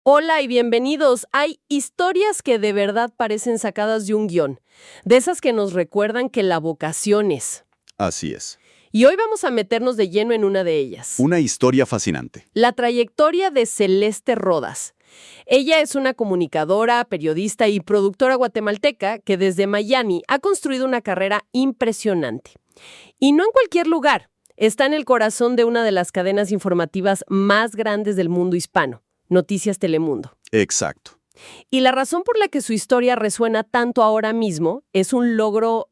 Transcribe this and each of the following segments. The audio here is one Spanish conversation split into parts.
Hola y bienvenidos. Hay historias que de verdad parecen sacadas de un guión, de esas que nos recuerdan que la vocación es. Así es. Y hoy vamos a meternos de lleno en una de ellas. Una historia fascinante. La trayectoria de Celeste Rodas. Ella es una comunicadora, periodista y productora guatemalteca que desde Miami ha construido una carrera impresionante. Y no en cualquier lugar. Está en el corazón de una de las cadenas informativas más grandes del mundo hispano. Noticias Telemundo. Exacto. Y la razón por la que su historia resuena tanto ahora mismo es un logro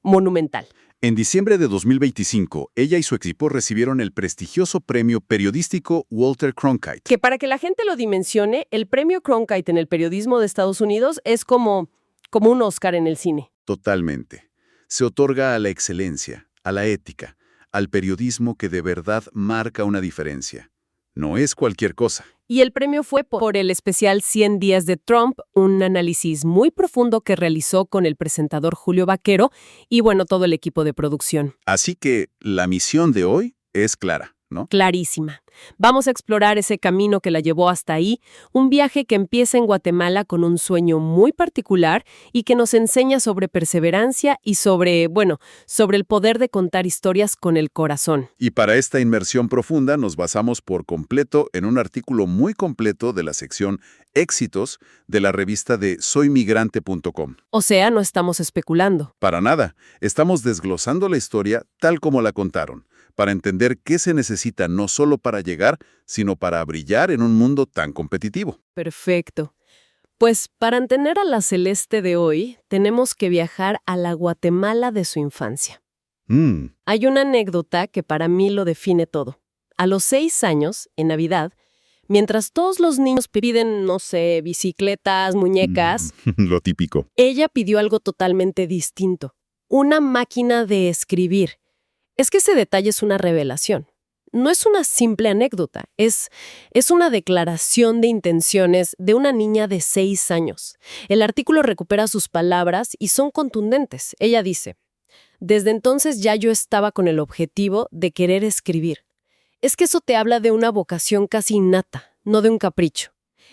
monumental. En diciembre de 2025, ella y su equipo recibieron el prestigioso premio periodístico Walter Cronkite. Que para que la gente lo dimensione, el premio Cronkite en el periodismo de Estados Unidos es como un Oscar en el cine. Totalmente. Se otorga a la excelencia, a la ética, al periodismo que de verdad marca una diferencia. No es cualquier cosa. Y el premio fue por el especial 100 días de Trump, un análisis muy profundo que realizó con el presentador Julio Vaquero y, todo el equipo de producción. Así que la misión de hoy es clara, ¿no? Clarísima. Vamos a explorar ese camino que la llevó hasta ahí, un viaje que empieza en Guatemala con un sueño muy particular y que nos enseña sobre perseverancia y sobre el poder de contar historias con el corazón. Y para esta inmersión profunda nos basamos por completo en un artículo muy completo de la sección Éxitos de la revista de soymigrante.com. O sea, no estamos especulando. Para nada, estamos desglosando la historia tal como la contaron, para entender qué se necesita no solo para llegar, sino para brillar en un mundo tan competitivo. Perfecto. Pues para entender a la Celeste de hoy, tenemos que viajar a la Guatemala de su infancia. Hay una anécdota que para mí lo define todo. A los 6 años, en Navidad, mientras todos los niños piden, bicicletas, muñecas, Lo típico. ella pidió algo totalmente distinto. Una máquina de escribir. Es que ese detalle es una revelación. No es una simple anécdota, es una declaración de intenciones de una niña de 6 años. El artículo recupera sus palabras y son contundentes. Ella dice, desde entonces ya yo estaba con el objetivo de querer escribir. Es que eso te habla de una vocación casi innata, no de un capricho.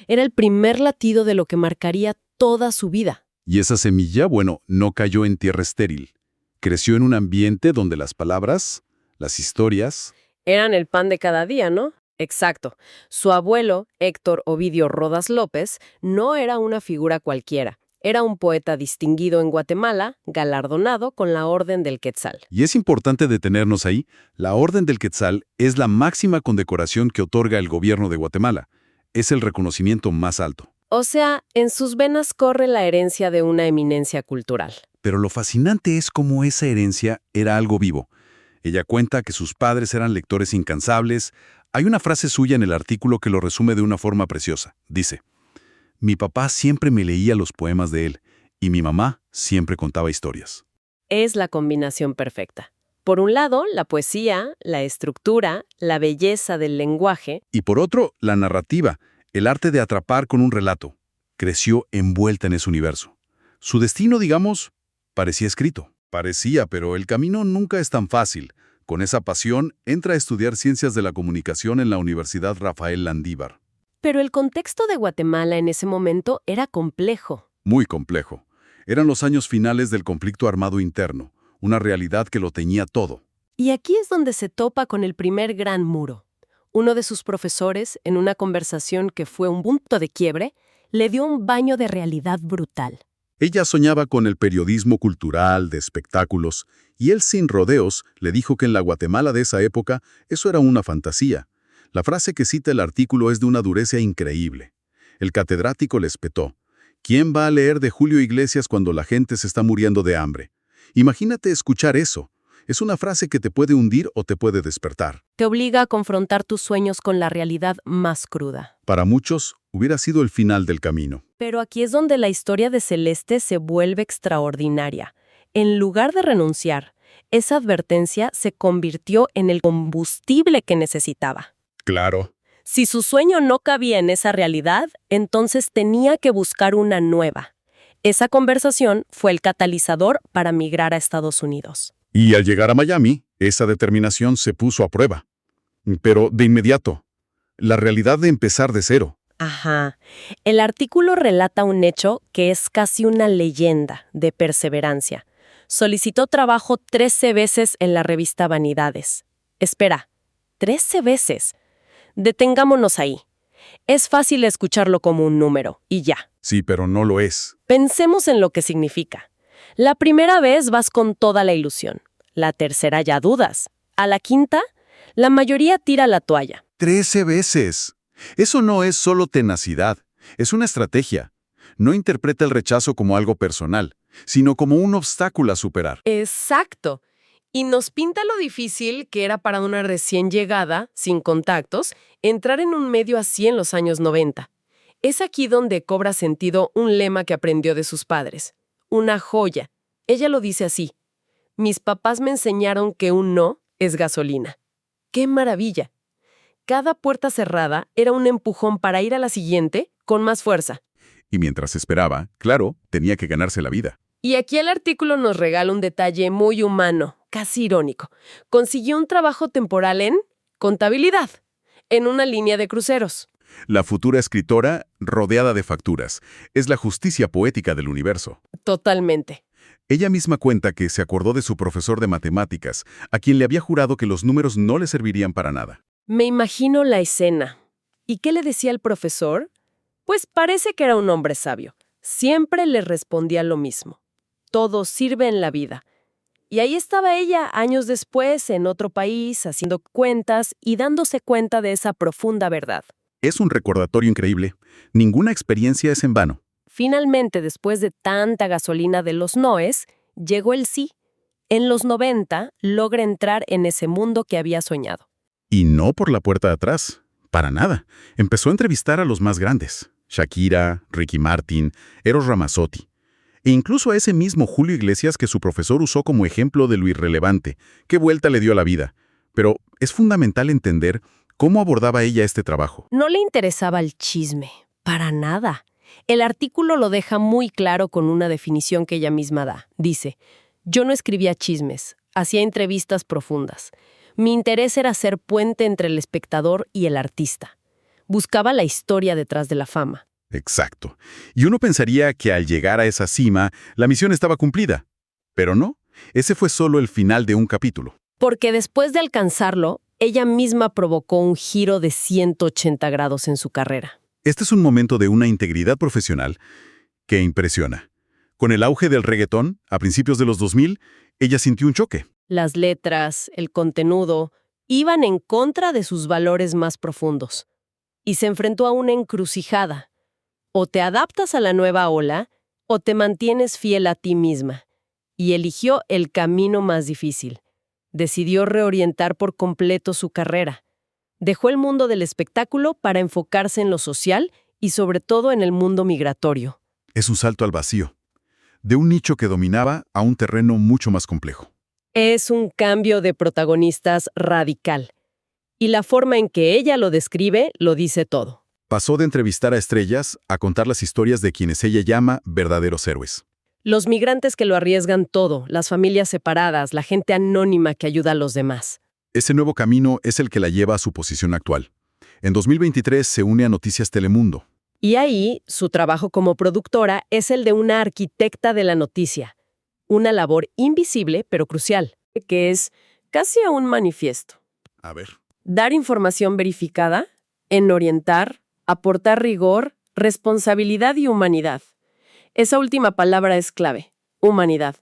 Era el primer latido de lo que marcaría toda su vida. Y esa semilla, no cayó en tierra estéril. Creció en un ambiente donde las palabras, las historias... Eran el pan de cada día, ¿no? Exacto. Su abuelo, Héctor Ovidio Rodas López, no era una figura cualquiera. Era un poeta distinguido en Guatemala, galardonado con la Orden del Quetzal. Y es importante detenernos ahí. La Orden del Quetzal es la máxima condecoración que otorga el gobierno de Guatemala. Es el reconocimiento más alto. O sea, en sus venas corre la herencia de una eminencia cultural. Pero lo fascinante es cómo esa herencia era algo vivo. Ella cuenta que sus padres eran lectores incansables. Hay una frase suya en el artículo que lo resume de una forma preciosa. Dice, mi papá siempre me leía los poemas de él y mi mamá siempre contaba historias. Es la combinación perfecta. Por un lado, la poesía, la estructura, la belleza del lenguaje. Y por otro, la narrativa, el arte de atrapar con un relato. Creció envuelta en ese universo. Su destino, parecía escrito. Parecía, pero el camino nunca es tan fácil. Con esa pasión, entra a estudiar Ciencias de la Comunicación en la Universidad Rafael Landívar. Pero el contexto de Guatemala en ese momento era complejo. Muy complejo. Eran los años finales del conflicto armado interno, una realidad que lo teñía todo. Y aquí es donde se topa con el primer gran muro. Uno de sus profesores, en una conversación que fue un punto de quiebre, le dio un baño de realidad brutal. Ella soñaba con el periodismo cultural, de espectáculos, y él sin rodeos le dijo que en la Guatemala de esa época eso era una fantasía. La frase que cita el artículo es de una dureza increíble. El catedrático le espetó. ¿Quién va a leer de Julio Iglesias cuando la gente se está muriendo de hambre? Imagínate escuchar eso. Es una frase que te puede hundir o te puede despertar. Te obliga a confrontar tus sueños con la realidad más cruda. Para muchos, hubiera sido el final del camino. Pero aquí es donde la historia de Celeste se vuelve extraordinaria. En lugar de renunciar, esa advertencia se convirtió en el combustible que necesitaba. Claro. Si su sueño no cabía en esa realidad, entonces tenía que buscar una nueva. Esa conversación fue el catalizador para migrar a Estados Unidos. Y al llegar a Miami, esa determinación se puso a prueba. Pero de inmediato, la realidad de empezar de cero. Ajá. El artículo relata un hecho que es casi una leyenda de perseverancia. Solicitó trabajo 13 veces en la revista Vanidades. Espera, 13 veces. Detengámonos ahí. Es fácil escucharlo como un número, y ya. Sí, pero no lo es. Pensemos en lo que significa. La primera vez vas con toda la ilusión. La tercera ya dudas. A la quinta, la mayoría tira la toalla. 13 veces. Eso no es solo tenacidad, es una estrategia. No interpreta el rechazo como algo personal, sino como un obstáculo a superar. Exacto. Y nos pinta lo difícil que era para una recién llegada, sin contactos, entrar en un medio así en los años 90. Es aquí donde cobra sentido un lema que aprendió de sus padres. Una joya. Ella lo dice así: mis papás me enseñaron que un no es gasolina. ¡Qué maravilla! Cada puerta cerrada era un empujón para ir a la siguiente con más fuerza. Y mientras esperaba, claro, tenía que ganarse la vida. Y aquí el artículo nos regala un detalle muy humano, casi irónico. Consiguió un trabajo temporal en contabilidad, en una línea de cruceros. La futura escritora, rodeada de facturas, es la justicia poética del universo. Totalmente. Ella misma cuenta que se acordó de su profesor de matemáticas, a quien le había jurado que los números no le servirían para nada. Me imagino la escena. ¿Y qué le decía el profesor? Pues parece que era un hombre sabio. Siempre le respondía lo mismo. Todo sirve en la vida. Y ahí estaba ella, años después, en otro país, haciendo cuentas y dándose cuenta de esa profunda verdad. Es un recordatorio increíble. Ninguna experiencia es en vano. Finalmente, después de tanta gasolina de los noes, llegó el sí. En los 90 logra entrar en ese mundo que había soñado. Y no por la puerta de atrás. Para nada. Empezó a entrevistar a los más grandes. Shakira, Ricky Martin, Eros Ramazzotti. E incluso a ese mismo Julio Iglesias que su profesor usó como ejemplo de lo irrelevante. Qué vuelta le dio a la vida. Pero es fundamental entender cómo abordaba ella este trabajo. No le interesaba el chisme. Para nada. El artículo lo deja muy claro con una definición que ella misma da. Dice: yo no escribía chismes, hacía entrevistas profundas. Mi interés era ser puente entre el espectador y el artista. Buscaba la historia detrás de la fama. Exacto. Y uno pensaría que al llegar a esa cima, la misión estaba cumplida. Pero no, ese fue solo el final de un capítulo. Porque después de alcanzarlo, ella misma provocó un giro de 180 grados en su carrera. Este es un momento de una integridad profesional que impresiona. Con el auge del reggaetón, a principios de los 2000, ella sintió un choque. Las letras, el contenido, iban en contra de sus valores más profundos. Y se enfrentó a una encrucijada. O te adaptas a la nueva ola, o te mantienes fiel a ti misma. Y eligió el camino más difícil. Decidió reorientar por completo su carrera. Dejó el mundo del espectáculo para enfocarse en lo social y sobre todo en el mundo migratorio. Es un salto al vacío. De un nicho que dominaba a un terreno mucho más complejo. Es un cambio de protagonistas radical. Y la forma en que ella lo describe lo dice todo. Pasó de entrevistar a estrellas a contar las historias de quienes ella llama verdaderos héroes. Los migrantes que lo arriesgan todo, las familias separadas, la gente anónima que ayuda a los demás. Ese nuevo camino es el que la lleva a su posición actual. En 2023 se une a Noticias Telemundo. Y ahí, su trabajo como productora es el de una arquitecta de la noticia. Una labor invisible, pero crucial, que es casi un manifiesto. A ver. Dar información verificada, en orientar, aportar rigor, responsabilidad y humanidad. Esa última palabra es clave, humanidad.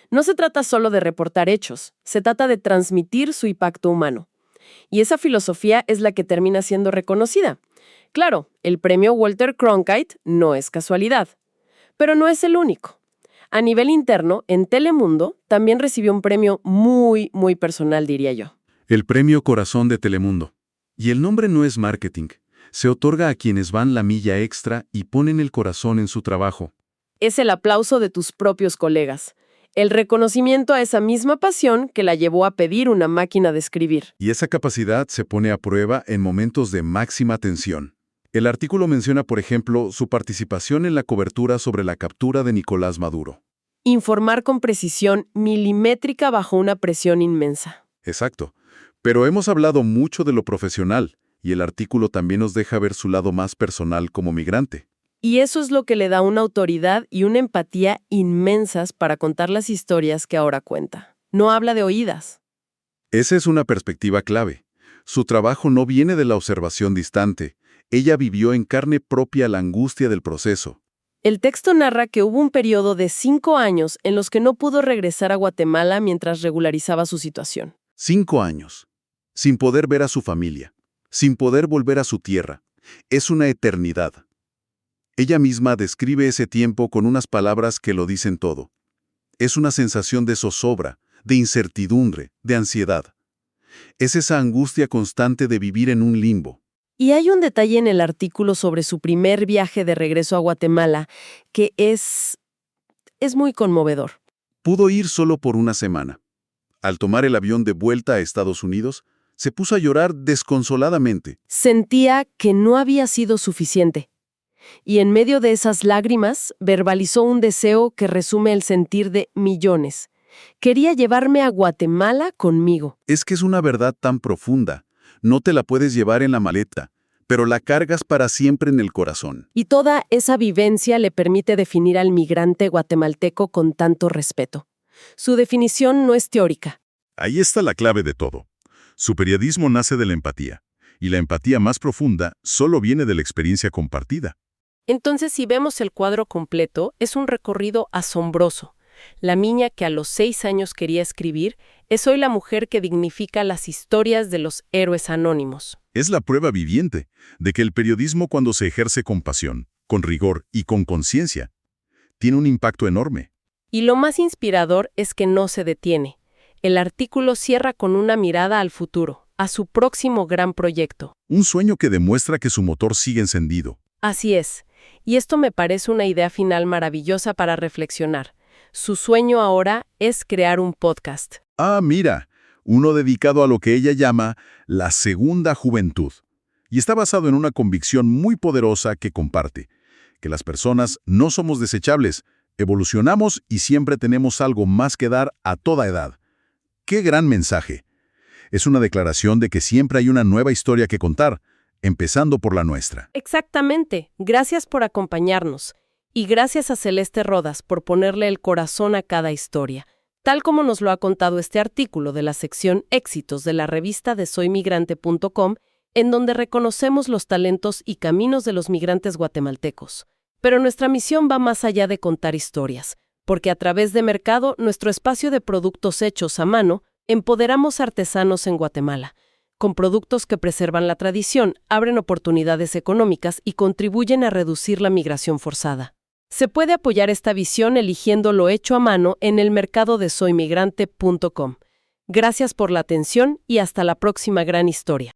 No se trata solo de reportar hechos, se trata de transmitir su impacto humano. Y esa filosofía es la que termina siendo reconocida. Claro, el premio Walter Cronkite no es casualidad, pero no es el único. A nivel interno, en Telemundo también recibió un premio muy personal, diría yo. El Premio Corazón de Telemundo. Y el nombre no es marketing. Se otorga a quienes van la milla extra y ponen el corazón en su trabajo. Es el aplauso de tus propios colegas. El reconocimiento a esa misma pasión que la llevó a pedir una máquina de escribir. Y esa capacidad se pone a prueba en momentos de máxima tensión. El artículo menciona, por ejemplo, su participación en la cobertura sobre la captura de Nicolás Maduro. Informar con precisión milimétrica bajo una presión inmensa. Exacto. Pero hemos hablado mucho de lo profesional. Y el artículo también nos deja ver su lado más personal como migrante. Y eso es lo que le da una autoridad y una empatía inmensas para contar las historias que ahora cuenta. No habla de oídas. Esa es una perspectiva clave. Su trabajo no viene de la observación distante. Ella vivió en carne propia la angustia del proceso. El texto narra que hubo un periodo de 5 años en los que no pudo regresar a Guatemala mientras regularizaba su situación. 5 años. Sin poder ver a su familia. Sin poder volver a su tierra. Es una eternidad. Ella misma describe ese tiempo con unas palabras que lo dicen todo. Es una sensación de zozobra, de incertidumbre, de ansiedad. Es esa angustia constante de vivir en un limbo. Y hay un detalle en el artículo sobre su primer viaje de regreso a Guatemala que es muy conmovedor. Pudo ir solo por una semana. Al tomar el avión de vuelta a Estados Unidos, se puso a llorar desconsoladamente. Sentía que no había sido suficiente. Y en medio de esas lágrimas, verbalizó un deseo que resume el sentir de millones. Quería llevarme a Guatemala conmigo. Es que es una verdad tan profunda. No te la puedes llevar en la maleta, pero la cargas para siempre en el corazón. Y toda esa vivencia le permite definir al migrante guatemalteco con tanto respeto. Su definición no es teórica. Ahí está la clave de todo. Su periodismo nace de la empatía, y la empatía más profunda solo viene de la experiencia compartida. Entonces, si vemos el cuadro completo, es un recorrido asombroso. La niña que a los 6 años quería escribir es hoy la mujer que dignifica las historias de los héroes anónimos. Es la prueba viviente de que el periodismo, cuando se ejerce con pasión, con rigor y con conciencia, tiene un impacto enorme. Y lo más inspirador es que no se detiene. El artículo cierra con una mirada al futuro, a su próximo gran proyecto. Un sueño que demuestra que su motor sigue encendido. Así es. Y esto me parece una idea final maravillosa para reflexionar. Su sueño ahora es crear un podcast. Ah, mira, uno dedicado a lo que ella llama la segunda juventud. Y está basado en una convicción muy poderosa que comparte, que las personas no somos desechables, evolucionamos y siempre tenemos algo más que dar a toda edad. ¡Qué gran mensaje! Es una declaración de que siempre hay una nueva historia que contar, empezando por la nuestra. Exactamente. Gracias por acompañarnos. Y gracias a Celeste Rodas por ponerle el corazón a cada historia, tal como nos lo ha contado este artículo de la sección Éxitos de la revista de soymigrante.com, en donde reconocemos los talentos y caminos de los migrantes guatemaltecos. Pero nuestra misión va más allá de contar historias, porque a través de Mercado, nuestro espacio de productos hechos a mano, empoderamos artesanos en Guatemala, con productos que preservan la tradición, abren oportunidades económicas y contribuyen a reducir la migración forzada. Se puede apoyar esta visión eligiendo lo hecho a mano en el mercado de soymigrante.com. Gracias por la atención y hasta la próxima gran historia.